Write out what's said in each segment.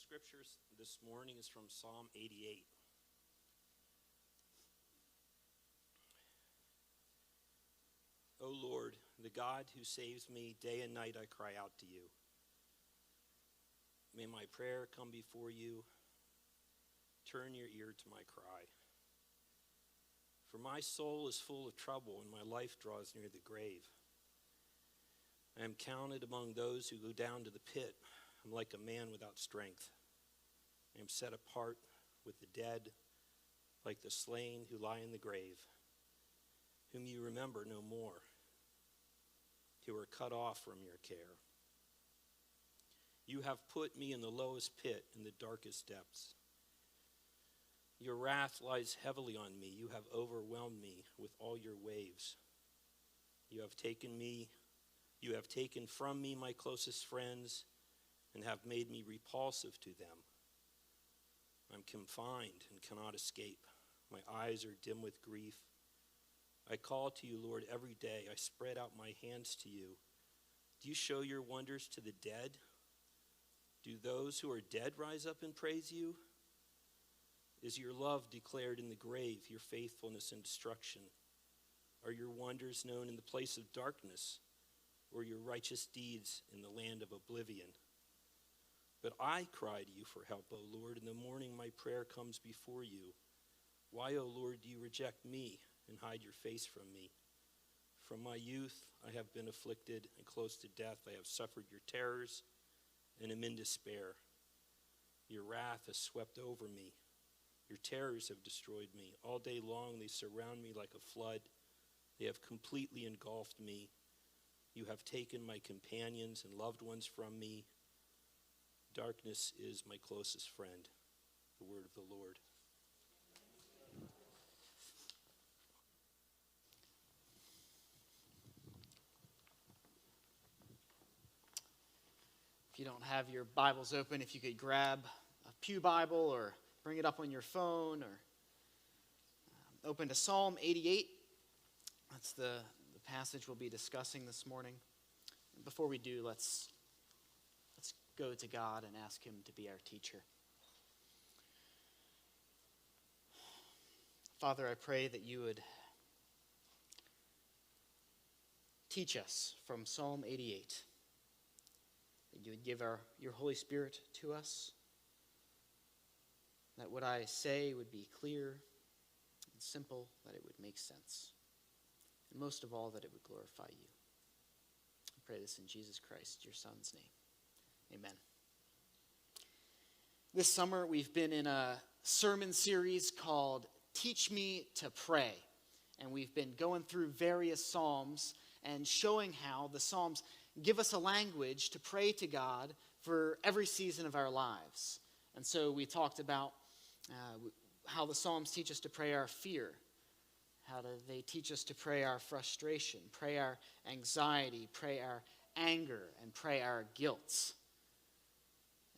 scriptures this morning is from Psalm 88. O Lord, the God who saves me, day and night I cry out to you. May my prayer come before you. Turn your ear to my cry. For my soul is full of trouble, and my life draws near the grave. I am counted among those who go down to the pit. I'm like a man without strength. I am set apart with the dead, like the slain who lie in the grave, whom you remember no more, who are cut off from your care. You have put me in the lowest pit, in the darkest depths. Your wrath lies heavily on me. You have overwhelmed me with all your waves. You have taken from me my closest friends and have made me repulsive to them. I'm confined and cannot escape. My eyes are dim with grief. I call to you, Lord, every day. I spread out my hands to you. Do you show your wonders to the dead? Do those who are dead rise up and praise you? Is your love declared in the grave, your faithfulness in destruction? Are your wonders known in the place of darkness, or your righteous deeds in the land of oblivion? But I cry to you for help, O Lord. In the morning my prayer comes before you. Why, O Lord, do you reject me and hide your face from me? From my youth I have been afflicted, and close to death I have suffered your terrors, and am in despair. Your wrath has swept over me. Your terrors have destroyed me. All day long they surround me like a flood. They have completely engulfed me. You have taken my companions and loved ones from me. Darkness is my closest friend. The word of the Lord. If you don't have your Bibles open, if you could grab a pew Bible or bring it up on your phone, or open to Psalm 88. That's the passage we'll be discussing this morning. Before we do, let's go to God and ask him to be our teacher. Father, I pray that you would teach us from Psalm 88, that you would give your Holy Spirit to us, that what I say would be clear and simple, that it would make sense, and most of all, that it would glorify you. I pray this in Jesus Christ, your Son's name. Amen. This summer, we've been in a sermon series called Teach Me to Pray, and we've been going through various psalms and showing how the psalms give us a language to pray to God for every season of our lives. And so we talked about how the Psalms teach us to pray our fear. How do they teach us to pray our frustration, pray our anxiety, pray our anger, and pray our guilt.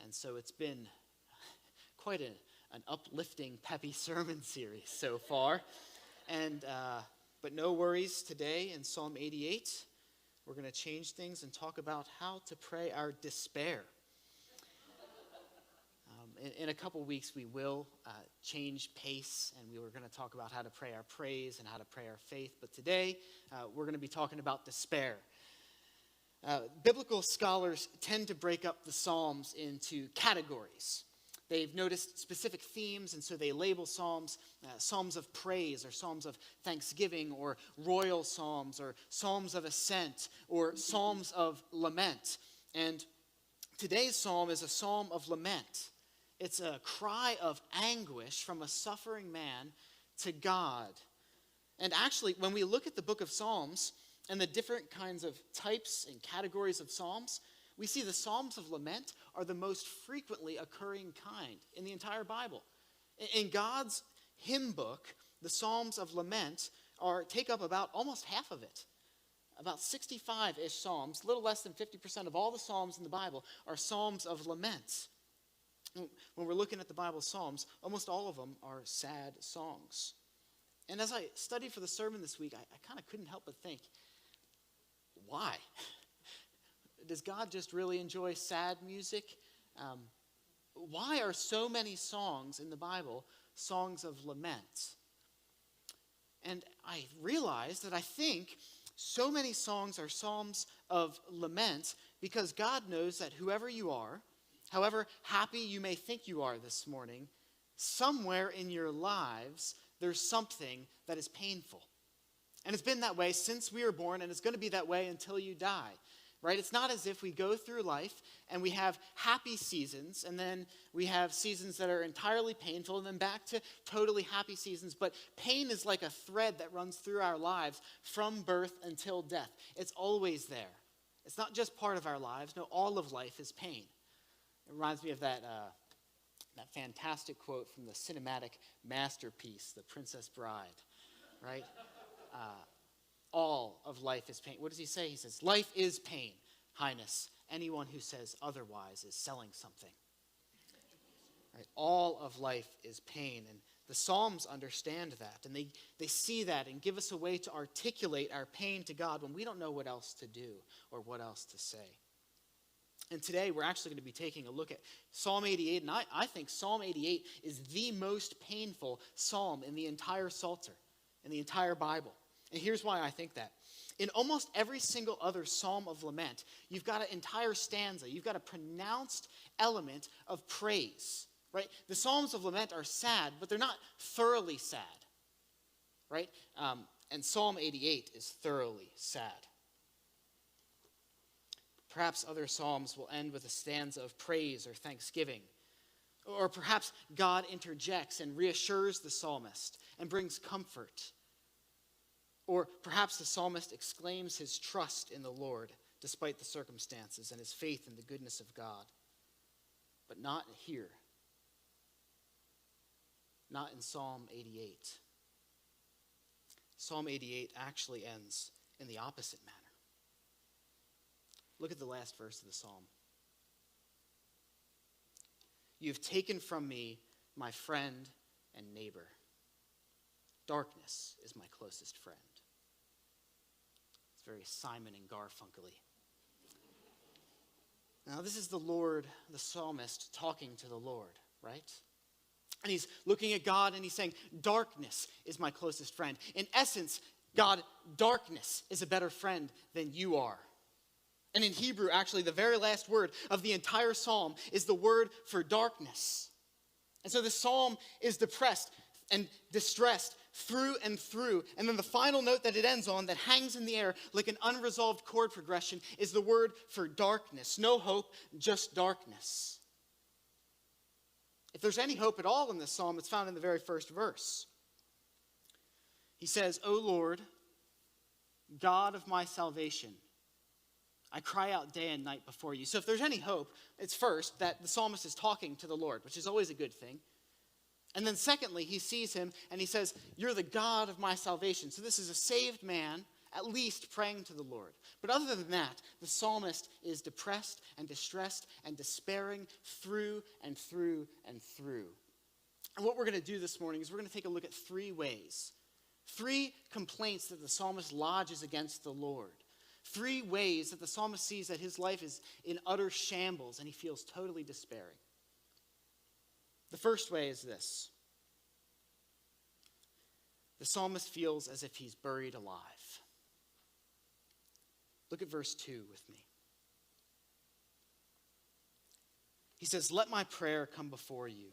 And so it's been quite an uplifting, peppy sermon series so far. But no worries, today in Psalm 88, we're going to change things and talk about how to pray our despair. In a couple weeks, we will change pace, and we were going to talk about how to pray our praise and how to pray our faith. But today, we're going to be talking about despair. Biblical scholars tend to break up the Psalms into categories. They've noticed specific themes, and so they label Psalms Psalms of praise, or Psalms of thanksgiving, or royal Psalms, or Psalms of ascent, or Psalms of lament. And today's Psalm is a Psalm of lament. It's a cry of anguish from a suffering man to God. And actually, when we look at the book of Psalms and the different kinds of types and categories of Psalms, we see the Psalms of lament are the most frequently occurring kind in the entire Bible. In God's hymn book, the Psalms of lament take up about almost half of it. About 65-ish Psalms, a little less than 50% of all the Psalms in the Bible are Psalms of lament. When we're looking at the Bible Psalms, almost all of them are sad songs. And as I studied for the sermon this week, I kind of couldn't help but think, why? Does God just really enjoy sad music? why are so many songs in the Bible songs of lament? And I realized that I think so many songs are psalms of lament because God knows that whoever you are, however happy you may think you are this morning, somewhere in your lives there's something that is painful. And it's been that way since we were born, and it's going to be that way until you die. Right? It's not as if we go through life and we have happy seasons, and then we have seasons that are entirely painful, and then back to totally happy seasons. But pain is like a thread that runs through our lives from birth until death. It's always there. It's not just part of our lives. No, all of life is pain. It reminds me of that fantastic quote from the cinematic masterpiece, The Princess Bride. Right? All of life is pain. What does he say? He says, life is pain, Highness. Anyone who says otherwise is selling something. Right? All of life is pain. And the Psalms understand that. And they see that and give us a way to articulate our pain to God when we don't know what else to do or what else to say. And today we're actually going to be taking a look at Psalm 88. And I think Psalm 88 is the most painful psalm in the entire Psalter, in the entire Bible. And here's why I think that. In almost every single other psalm of lament, you've got an entire stanza. You've got a pronounced element of praise, right? The psalms of lament are sad, but they're not thoroughly sad, right? And Psalm 88 is thoroughly sad. Perhaps other psalms will end with a stanza of praise or thanksgiving. Or perhaps God interjects and reassures the psalmist and brings comfort. Or perhaps the psalmist exclaims his trust in the Lord despite the circumstances and his faith in the goodness of God. But not here. Not in Psalm 88. Psalm 88 actually ends in the opposite manner. Look at the last verse of the psalm. You've taken from me my friend and neighbor. Darkness is my closest friend. It's very Simon and Garfunkel-y. Now, this is the Lord, the psalmist, talking to the Lord, right? And he's looking at God and he's saying, darkness is my closest friend. In essence, God, darkness is a better friend than you are. And in Hebrew, actually, the very last word of the entire psalm is the word for darkness. And so the psalm is depressed and distressed through and through. And then the final note that it ends on that hangs in the air like an unresolved chord progression is the word for darkness. No hope, just darkness. If there's any hope at all in this psalm, it's found in the very first verse. He says, O Lord, God of my salvation, I cry out day and night before you. So if there's any hope, it's first that the psalmist is talking to the Lord, which is always a good thing. And then secondly, he sees him and he says, you're the God of my salvation. So this is a saved man, at least praying to the Lord. But other than that, the psalmist is depressed and distressed and despairing through and through and through. And what we're going to do this morning is we're going to take a look at three ways. Three complaints that the psalmist lodges against the Lord. Three ways that the psalmist sees that his life is in utter shambles and he feels totally despairing. The first way is this. The psalmist feels as if he's buried alive. Look at verse 2 with me. He says, let my prayer come before you.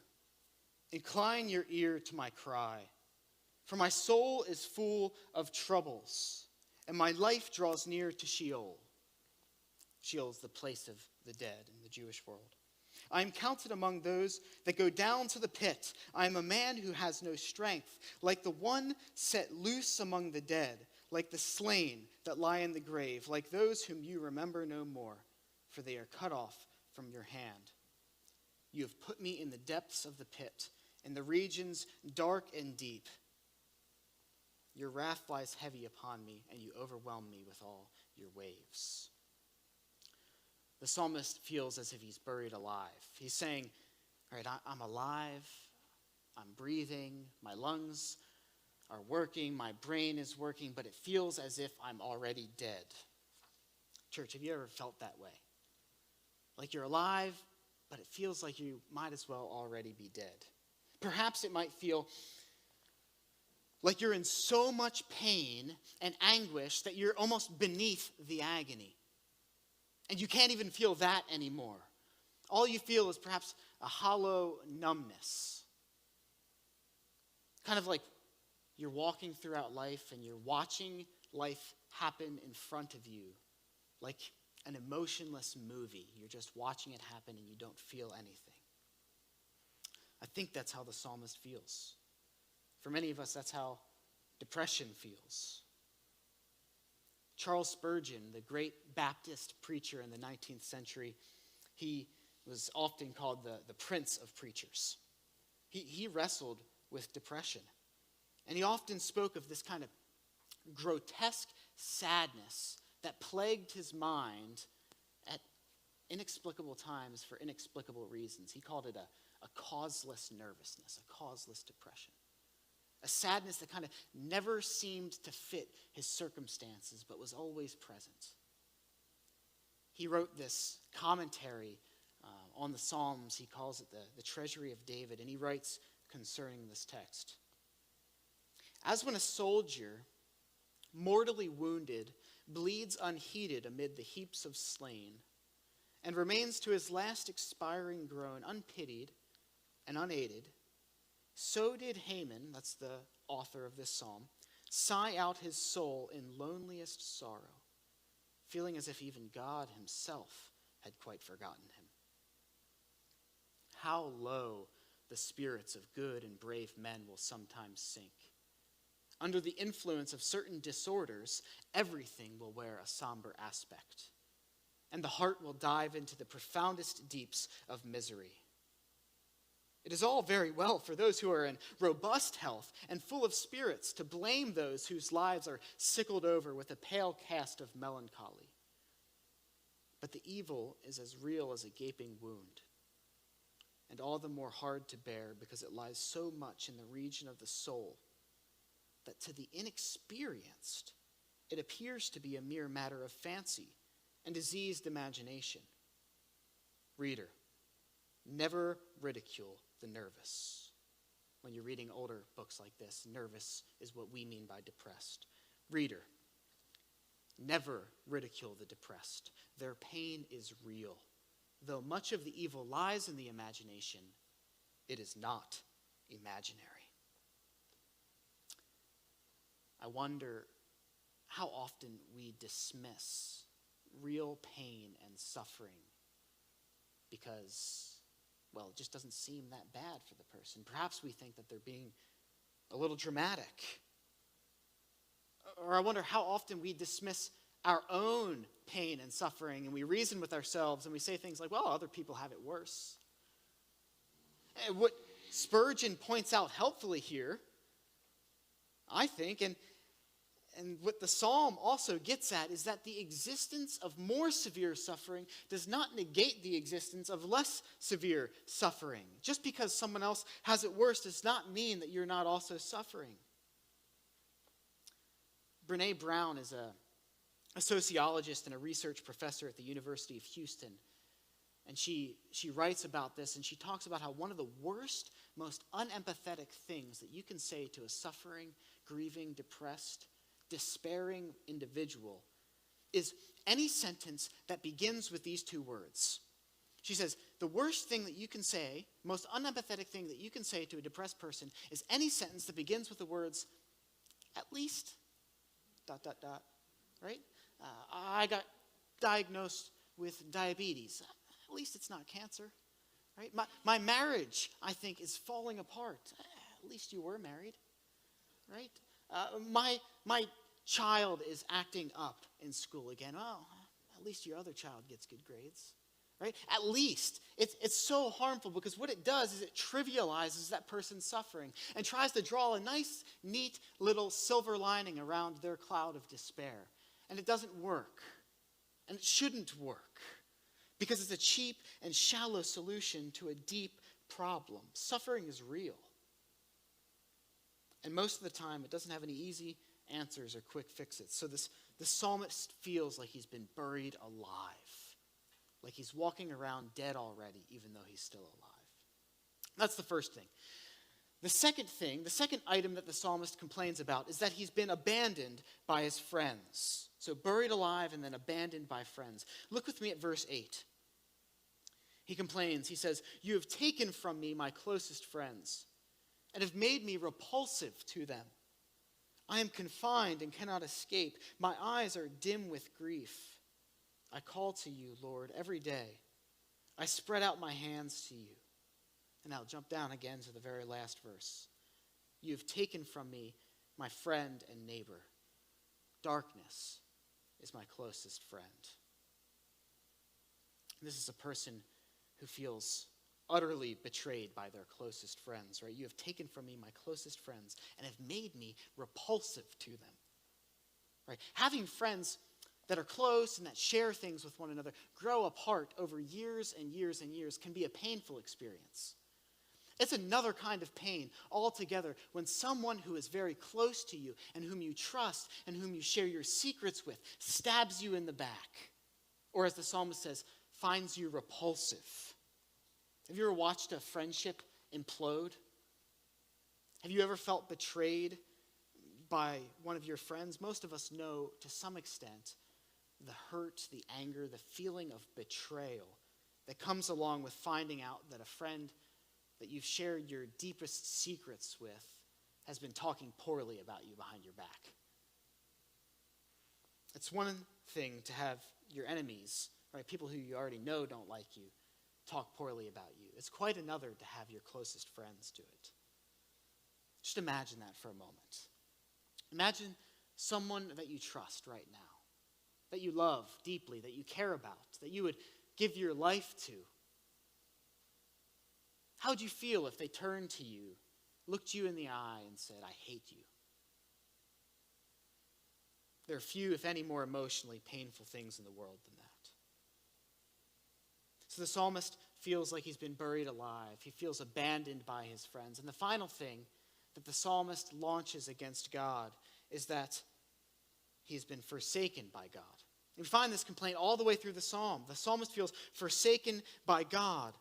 Incline your ear to my cry. For my soul is full of troubles, and my life draws near to Sheol. Sheol is the place of the dead in the Jewish world. I am counted among those that go down to the pit. I am a man who has no strength, like the one set loose among the dead, like the slain that lie in the grave, like those whom you remember no more, for they are cut off from your hand. You have put me in the depths of the pit, in the regions dark and deep. Your wrath lies heavy upon me, and you overwhelm me with all your waves. The psalmist feels as if he's buried alive. He's saying, all right, I'm alive, I'm breathing, my lungs are working, my brain is working, but it feels as if I'm already dead. Church, have you ever felt that way? Like you're alive, but it feels like you might as well already be dead. Perhaps it might feel like you're in so much pain and anguish that you're almost beneath the agony. And you can't even feel that anymore. All you feel is perhaps a hollow numbness. Kind of like you're walking throughout life and you're watching life happen in front of you, like an emotionless movie. You're just watching it happen and you don't feel anything. I think that's how the psalmist feels. For many of us, that's how depression feels. Charles Spurgeon, the great Baptist preacher in the 19th century, he was often called the prince of preachers. He wrestled with depression. And he often spoke of this kind of grotesque sadness that plagued his mind at inexplicable times for inexplicable reasons. He called it a causeless nervousness, a causeless depression. A sadness that kind of never seemed to fit his circumstances, but was always present. He wrote this commentary on the Psalms. He calls it the Treasury of David, and he writes concerning this text. As when a soldier, mortally wounded, bleeds unheeded amid the heaps of slain, and remains to his last expiring groan unpitied and unaided, so did Haman, that's the author of this psalm, sigh out his soul in loneliest sorrow, feeling as if even God himself had quite forgotten him. How low the spirits of good and brave men will sometimes sink. Under the influence of certain disorders, everything will wear a somber aspect, and the heart will dive into the profoundest deeps of misery. It is all very well for those who are in robust health and full of spirits to blame those whose lives are sickled over with a pale cast of melancholy. But the evil is as real as a gaping wound, and all the more hard to bear because it lies so much in the region of the soul that to the inexperienced it appears to be a mere matter of fancy and diseased imagination. Reader, never ridicule the nervous. When you're reading older books like this, nervous is what we mean by depressed. Reader, never ridicule the depressed. Their pain is real. Though much of the evil lies in the imagination, it is not imaginary. I wonder how often we dismiss real pain and suffering because, well, it just doesn't seem that bad for the person. Perhaps we think that they're being a little dramatic. Or I wonder how often we dismiss our own pain and suffering, and we reason with ourselves, and we say things like, well, other people have it worse. And what Spurgeon points out helpfully here, I think, and what the psalm also gets at, is that the existence of more severe suffering does not negate the existence of less severe suffering. Just because someone else has it worse does not mean that you're not also suffering. Brene Brown is a sociologist and a research professor at the University of Houston. And she writes about this, and she talks about how one of the worst, most unempathetic things that you can say to a suffering, grieving, depressed, despairing individual is any sentence that begins with these two words. She says, the worst thing that you can say, most unempathetic thing that you can say to a depressed person is any sentence that begins with the words, at least, ... right? I got diagnosed with diabetes. At least it's not cancer, right? My marriage, I think, is falling apart. At least you were married, right? My child is acting up in school again. Well, at least your other child gets good grades, right? At least. It's so harmful because what it does is it trivializes that person's suffering and tries to draw a nice, neat little silver lining around their cloud of despair. And it doesn't work. And it shouldn't work because it's a cheap and shallow solution to a deep problem. Suffering is real. And most of the time, it doesn't have any easy answers or quick fixes. So the psalmist feels like he's been buried alive. like he's walking around dead already, even though he's still alive. That's the first thing. The second thing, the second item that the psalmist complains about is that he's been abandoned by his friends. So buried alive and then abandoned by friends. Look with me at verse 8. He complains, he says, "You have taken from me my closest friends and have made me repulsive to them. I am confined and cannot escape. My eyes are dim with grief. I call to you, Lord, every day. I spread out my hands to you." And I'll jump down again to the very last verse. "You have taken from me my friend and neighbor. Darkness is my closest friend." This is a person who feels utterly betrayed by their closest friends, right? "You have taken from me my closest friends and have made me repulsive to them." Right? Having friends that are close and that share things with one another grow apart over years and years and years can be a painful experience. It's another kind of pain altogether when someone who is very close to you and whom you trust and whom you share your secrets with stabs you in the back, or as the psalmist says, finds you repulsive. Have you ever watched a friendship implode? Have you ever felt betrayed by one of your friends? Most of us know to some extent the hurt, the anger, the feeling of betrayal that comes along with finding out that a friend that you've shared your deepest secrets with has been talking poorly about you behind your back. It's one thing to have your enemies, right, people who you already know don't like you, talk poorly about you. It's quite another to have your closest friends do it. Just imagine that for a moment. Imagine someone that you trust right now, that you love deeply, that you care about, that you would give your life to. How would you feel if they turned to you, looked you in the eye, and said, "I hate you"? There are few, if any, more emotionally painful things in the world than that. So the psalmist feels like he's been buried alive. He feels abandoned by his friends. And the final thing that the psalmist launches against God is that he has been forsaken by God. And we find this complaint all the way through the psalm. The psalmist feels forsaken by God.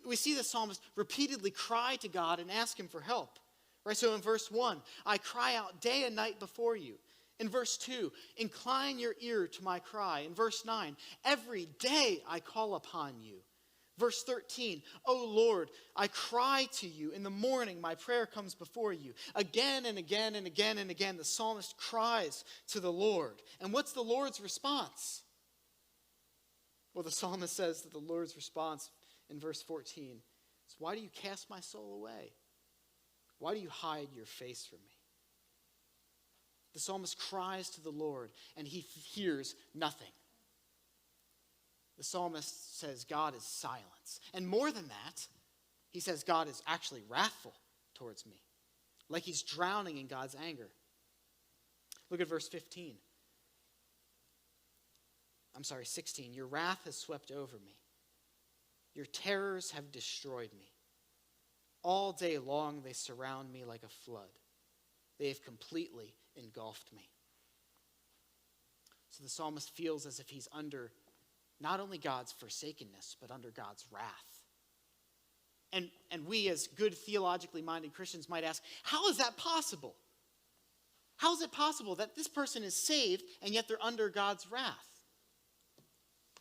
We see the psalmist repeatedly cry to God and ask him for help. Right? So in verse 1, "I cry out day and night before you." In verse 2, "Incline your ear to my cry." In verse 9, "Every day I call upon you." Verse 13, "O Lord, I cry to you. In the morning my prayer comes before you." Again and again and again and again, the psalmist cries to the Lord. And what's the Lord's response? Well, the psalmist says that the Lord's response in verse 14 is, "Why do you cast my soul away? Why do you hide your face from me?" The psalmist cries to the Lord, and he hears nothing. The psalmist says God is silent. And more than that, he says God is actually wrathful towards me, like he's drowning in God's anger. Look at verse 16. "Your wrath has swept over me. Your terrors have destroyed me. All day long they surround me like a flood. They have completely engulfed me." So the psalmist feels as if he's under not only God's forsakenness, but under God's wrath. And we as good theologically minded Christians might ask, how is that possible? How is it possible that this person is saved and yet they're under God's wrath?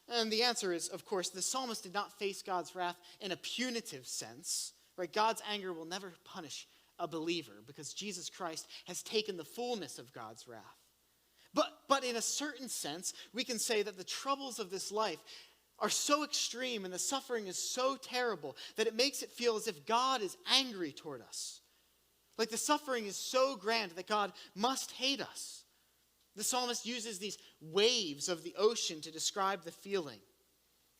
And the answer is, of course, the psalmist did not face God's wrath in a punitive sense. Right? God's anger will never punish a believer because Jesus Christ has taken the fullness of God's wrath. But in a certain sense, we can say that the troubles of this life are so extreme and the suffering is so terrible that it makes it feel as if God is angry toward us. Like the suffering is so grand that God must hate us. The psalmist uses these waves of the ocean to describe the feeling.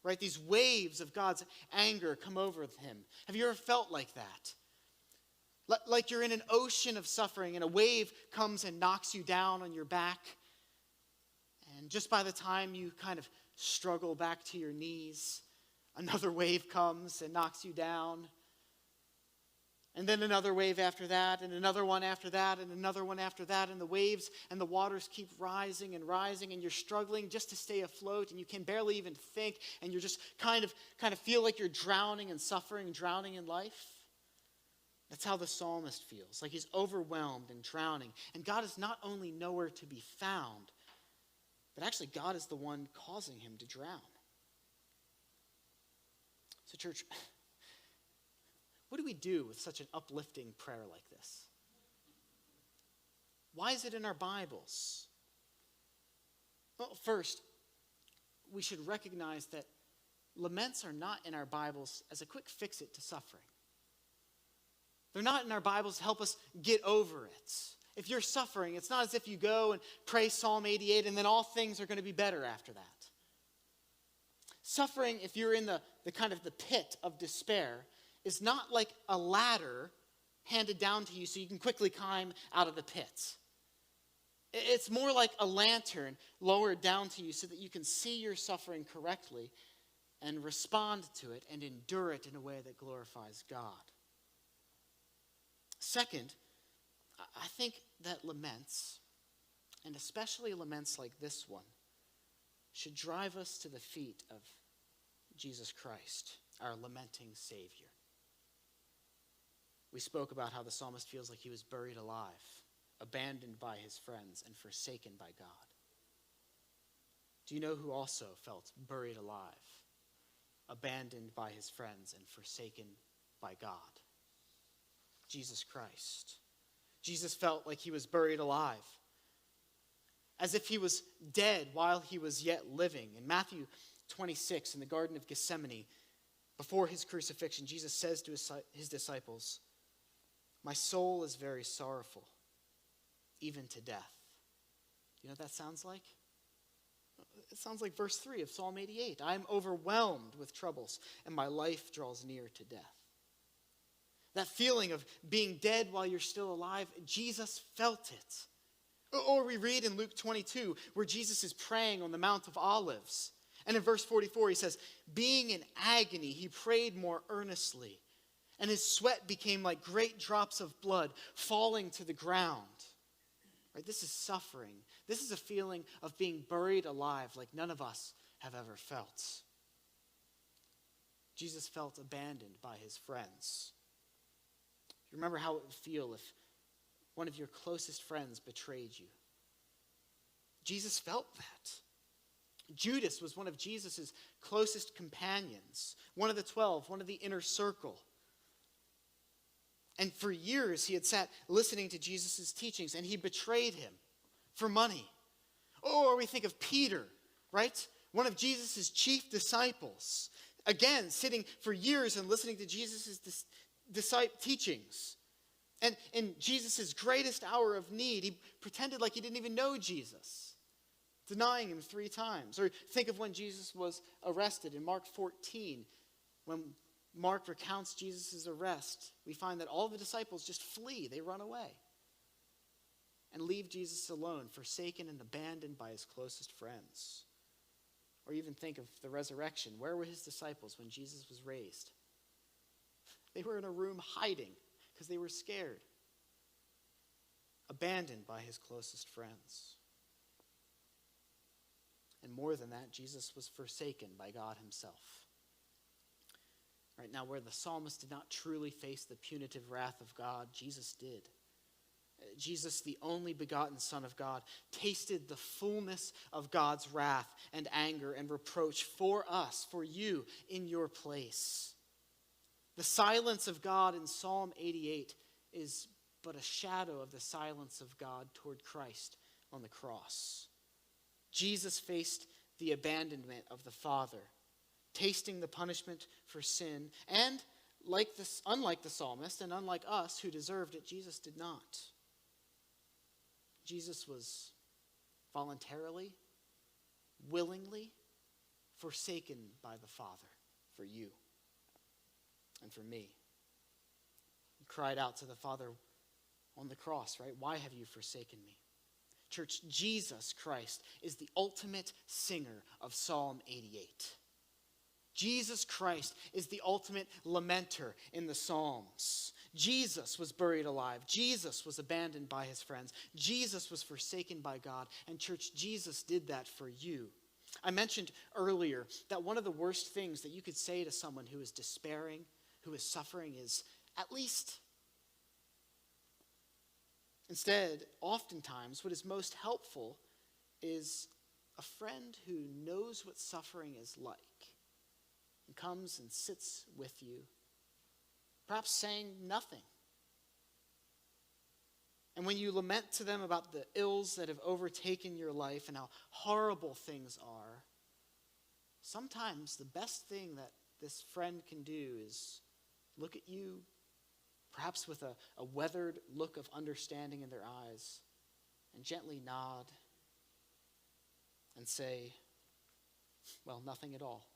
Right? These waves of God's anger come over him. Have you ever felt like that? Like you're in an ocean of suffering and a wave comes and knocks you down on your back. And just by the time you kind of struggle back to your knees, another wave comes and knocks you down. And then another wave after that, and another one after that, and another one after that, and the waves and the waters keep rising, and you're struggling just to stay afloat, and you can barely even think, and you're just kind of feel like you're drowning and suffering, drowning in life. That's how the psalmist feels, like he's overwhelmed and drowning. And God is not only nowhere to be found, but actually God is the one causing him to drown. So church, what do we do with such an uplifting prayer like this? Why is it in our Bibles? Well, first, we should recognize that laments are not in our Bibles as a quick fix-it to suffering. They're not in our Bibles to help us get over it. If you're suffering, it's not as if you go and pray Psalm 88 and then all things are going to be better after that. Suffering, if you're in the kind of the pit of despair, is not like a ladder handed down to you so you can quickly climb out of the pit. It's more like a lantern lowered down to you so that you can see your suffering correctly and respond to it and endure it in a way that glorifies God. Second, I think that laments, and especially laments like this one, should drive us to the feet of Jesus Christ, our lamenting Savior. We spoke about how the psalmist feels like he was buried alive, abandoned by his friends, and forsaken by God. Do you know who also felt buried alive, abandoned by his friends, and forsaken by God? Jesus Christ. Jesus felt like he was buried alive, as if he was dead while he was yet living. In Matthew 26, in the Garden of Gethsemane, before his crucifixion, Jesus says to his disciples, "My soul is very sorrowful, even to death." You know what that sounds like? It sounds like verse 3 of Psalm 88. "I am overwhelmed with troubles, and my life draws near to death." That feeling of being dead while you're still alive, Jesus felt it. Or we read in Luke 22, where Jesus is praying on the Mount of Olives. And in verse 44, he says, "Being in agony, he prayed more earnestly, and his sweat became like great drops of blood falling to the ground." Right? This is suffering. This is a feeling of being buried alive like none of us have ever felt. Jesus felt abandoned by his friends. You remember how it would feel if one of your closest friends betrayed you? Jesus felt that. Judas was one of Jesus' closest companions, one of the 12, one of the inner circle. And for years he had sat listening to Jesus' teachings, and he betrayed him for money. Or we think of Peter, right? One of Jesus' chief disciples. Again, sitting for years and listening to Jesus' teachings. And in Jesus' greatest hour of need, he pretended like he didn't even know Jesus, denying him 3 times. Or think of when Jesus was arrested in Mark 14. When Mark recounts Jesus' arrest, we find that all the disciples just flee. They run away and leave Jesus alone, forsaken and abandoned by his closest friends. Or even think of the resurrection. Where were his disciples when Jesus was raised? They were in a room hiding because they were scared, abandoned by his closest friends. And more than that, Jesus was forsaken by God himself. Right now, where the psalmist did not truly face the punitive wrath of God, Jesus did. Jesus, the only begotten Son of God, tasted the fullness of God's wrath and anger and reproach for us, for you, in your place. The silence of God in Psalm 88 is but a shadow of the silence of God toward Christ on the cross. Jesus faced the abandonment of the Father, tasting the punishment for sin, and unlike the psalmist and unlike us who deserved it, Jesus did not. Jesus was voluntarily, willingly forsaken by the Father for you and for me. He cried out to the Father on the cross, right? "Why have you forsaken me?" Church, Jesus Christ is the ultimate singer of Psalm 88. Jesus Christ is the ultimate lamenter in the Psalms. Jesus was buried alive. Jesus was abandoned by his friends. Jesus was forsaken by God. And church, Jesus did that for you. I mentioned earlier that one of the worst things that you could say to someone who is despairing, who is suffering, is at least. Instead, oftentimes, what is most helpful is a friend who knows what suffering is like and comes and sits with you, perhaps saying nothing. And when you lament to them about the ills that have overtaken your life and how horrible things are, sometimes the best thing that this friend can do is look at you, perhaps with a weathered look of understanding in their eyes, and gently nod and say, well, nothing at all,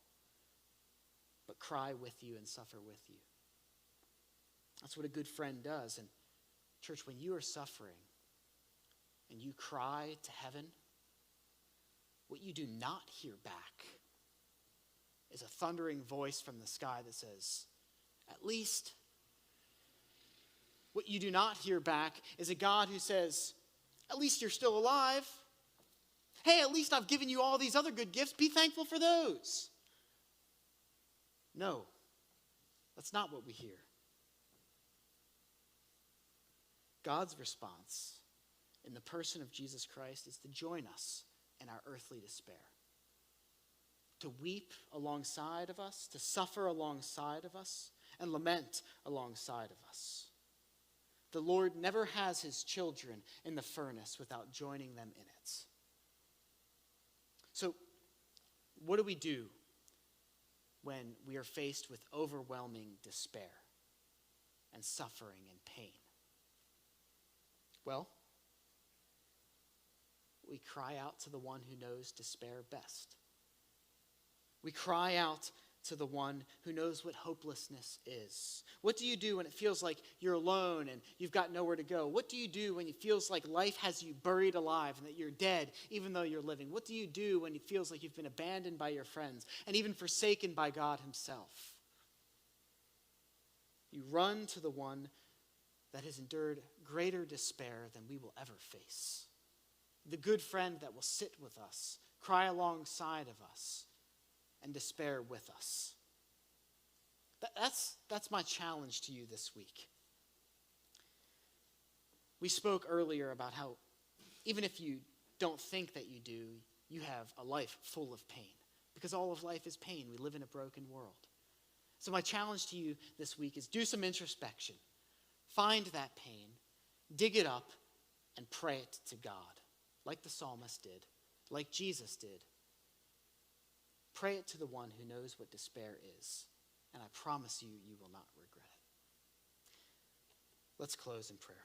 but cry with you and suffer with you. That's what a good friend does. And church, when you are suffering and you cry to heaven, what you do not hear back is a thundering voice from the sky that says, at least. What you do not hear back is a God who says, at least you're still alive. Hey, at least I've given you all these other good gifts. Be thankful for those. No, that's not what we hear. God's response in the person of Jesus Christ is to join us in our earthly despair, to weep alongside of us, to suffer alongside of us, and lament alongside of us. The Lord never has his children in the furnace without joining them in it. So, what do we do when we are faced with overwhelming despair and suffering and pain? Well, we cry out to the one who knows despair best. We cry out to the one who knows what hopelessness is. What do you do when it feels like you're alone and you've got nowhere to go? What do you do when it feels like life has you buried alive and that you're dead even though you're living? What do you do when it feels like you've been abandoned by your friends and even forsaken by God himself? You run to the one that has endured greater despair than we will ever face. The good friend that will sit with us, cry alongside of us, and despair with us. That's my challenge to you this week. We spoke earlier about how even if you don't think that you do, you have a life full of pain. Because all of life is pain. We live in a broken world. So my challenge to you this week is do some introspection. Find that pain, dig it up, and pray it to God, like the psalmist did, like Jesus did. Pray it to the one who knows what despair is, and I promise you, you will not regret it. Let's close in prayer.